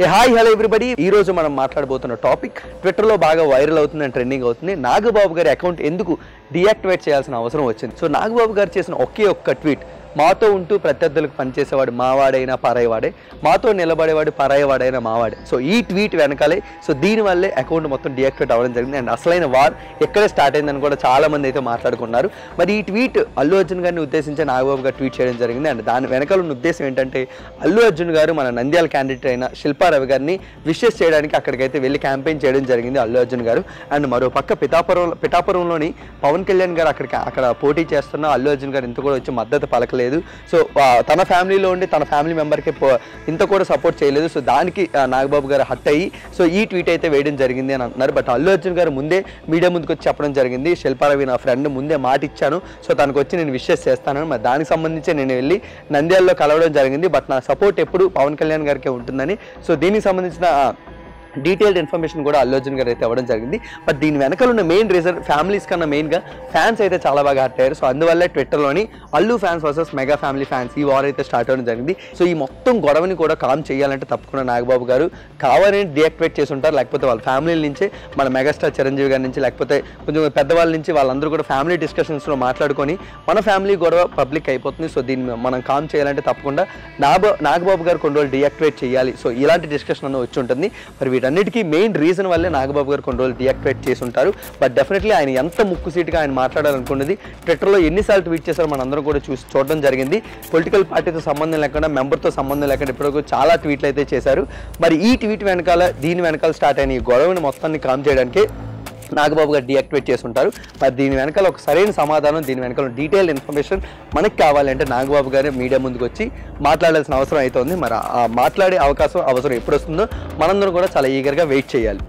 Hi hello everybody ఈ రోజు మనం మాట్లాడబోతున్న టాపిక్ ట్విట్టర్లో బాగా వైరల్ అవుతుంది అండ్ ట్రెండింగ్ అవుతుంది. నాగబాబు గారి అకౌంట్ ఎందుకు డీయాక్టివేట్ చేయాల్సిన అవసరం వచ్చింది. సో నాగబాబు గారు చేసిన ఒకే ఒక్క ట్వీట్, మాతో ఉంటూ ప్రత్యర్థులకు పనిచేసేవాడు మావాడైనా పరాయివాడే, మాతో నిలబడేవాడు పరాయివాడైనా మావాడే. సో ఈ ట్వీట్ వెనకాలే సో దీనివల్లే అకౌంట్ మొత్తం డీయాక్టివేట్ అవ్వడం జరిగింది. అండ్ అసలైన వార్ ఎక్కడే స్టార్ట్ అయిందని కూడా చాలా మంది అయితే మాట్లాడుకున్నారు. మరి ఈ ట్వీట్ అల్లు అర్జున్ గారిని ఉద్దేశించి నాగబాబు గారు ట్వీట్ చేయడం జరిగింది. అండ్ దాని వెనకాల ఉన్న ఉద్దేశం ఏంటంటే అల్లు అర్జున్ గారు మన నంద్యాల క్యాండిడేట్ అయిన శిల్పా రవి గారిని విషెస్ చేయడానికి అక్కడికైతే వెళ్ళి క్యాంపెయిన్ చేయడం జరిగింది అల్లు అర్జున్ గారు. అండ్ మరో పక్క పిఠాపురంలోని పవన్ కళ్యాణ్ గారు అక్కడ పోటీ చేస్తున్న అల్లు అర్జున్ గారు ఇంత కూడా వచ్చి మద్దతు పలకలేదు. సో తన ఫ్యామిలీలో ఉండి తన ఫ్యామిలీ మెంబర్కి ఇంత కూడా సపోర్ట్ చేయలేదు. సో దానికి నాగబాబు గారు హట్ అయ్యి సో ఈ ట్వీట్ అయితే వేయడం జరిగింది అని అంటున్నారు. బట్ అల్లు అర్జున్ గారు ముందే మీడియా ముందుకు వచ్చి చెప్పడం జరిగింది, శిల్పారవి నా ఫ్రెండ్, ముందే మాట ఇచ్చాను, సో తనకు వచ్చి నేను విషెస్ చేస్తానని. మరి దానికి సంబంధించి నేను వెళ్ళి నంద్యాలలో కలవడం జరిగింది. బట్ నా సపోర్ట్ ఎప్పుడు పవన్ కళ్యాణ్ గారికి ఉంటుందని సో దీనికి సంబంధించిన డీటెయిల్డ్ ఇన్ఫర్మేషన్ కూడా అల్లు అర్జున్ గారు అయితే ఇవ్వడం జరిగింది. బట్ దీని వెనకాల ఉన్న మెయిన్ రీజన్ ఫ్యామిలీస్ కన్నా మెయిన్గా ఫ్యాన్స్ అయితే చాలా బాగా హర్ట్ అయ్యారు. సో అందువల్లే ట్విట్టర్లోని Allu fans versus mega family fans ఈ వార్ అయితే స్టార్ట్ అవ్వడం జరిగింది. సో ఈ మొత్తం గొడవని కూడా కామ్ చేయాలంటే తప్పకుండా నాగబాబు గారు కావాలని డీయాక్టివేట్ చేసి ఉంటారు, లేకపోతే వాళ్ళ ఫ్యామిలీల నుంచే మన మెగాస్టార్ చిరంజీవి గారి నుంచి లేకపోతే కొంచెం పెద్దవాళ్ళ నుంచి వాళ్ళందరూ కూడా ఫ్యామిలీ డిస్కషన్స్లో మాట్లాడుకొని మన ఫ్యామిలీ గొడవ పబ్లిక్ అయిపోతుంది. సో దీన్ని మనం కామ్ చేయాలంటే తప్పకుండా నాగబాబు గారు కొన్ని రోజులు డీయాక్టివేట్ చేయాలి. సో ఇలాంటి డిస్కషన్ అన్న వచ్చి ఉంటుంది. మరి వీటన్నిటికీ మెయిన్ రీజన్ వల్లే నాగబాబు గారు కొన్ని రోజులు డీయాక్టివేట్ చేసి ఉంటారు. బట్ డెఫినెట్లీ ఆయన ఎంత ముక్కు సీటుగా ఆయన మాట్లాడాలనుకున్నది ట్విట్టర్లో ఎన్నిసార్లు ట్వీట్ చేశారో మనందరం కూడా చూడడం జరిగింది. పొలిటికల్ పార్టీతో సంబంధం లేకుండా, మెంబర్తో సంబంధం లేకుండా ఇప్పటివరకు చాలా ట్వీట్లు అయితే చేశారు. మరి ఈ ట్వీట్ వెనకాల దీని వెనకాల స్టార్ట్ అయిన ఈ గొడవని మొత్తాన్ని కామ్ చేయడానికి నాగబాబు గారు డీయాక్టివేట్ చేసి ఉంటారు. మరి దీని వెనకాల ఒక సరైన సమాధానం, దీని వెనకాల డీటెయిల్ ఇన్ఫర్మేషన్ మనకి కావాలంటే నాగబాబు గారు మీడియా ముందుకు వచ్చి మాట్లాడాల్సిన అవసరం అయితే ఉంది. మరి ఆ మాట్లాడే అవకాశం ఎప్పుడు వస్తుందో మనందరం కూడా చాలా ఈగర్గా వెయిట్ చేయాలి.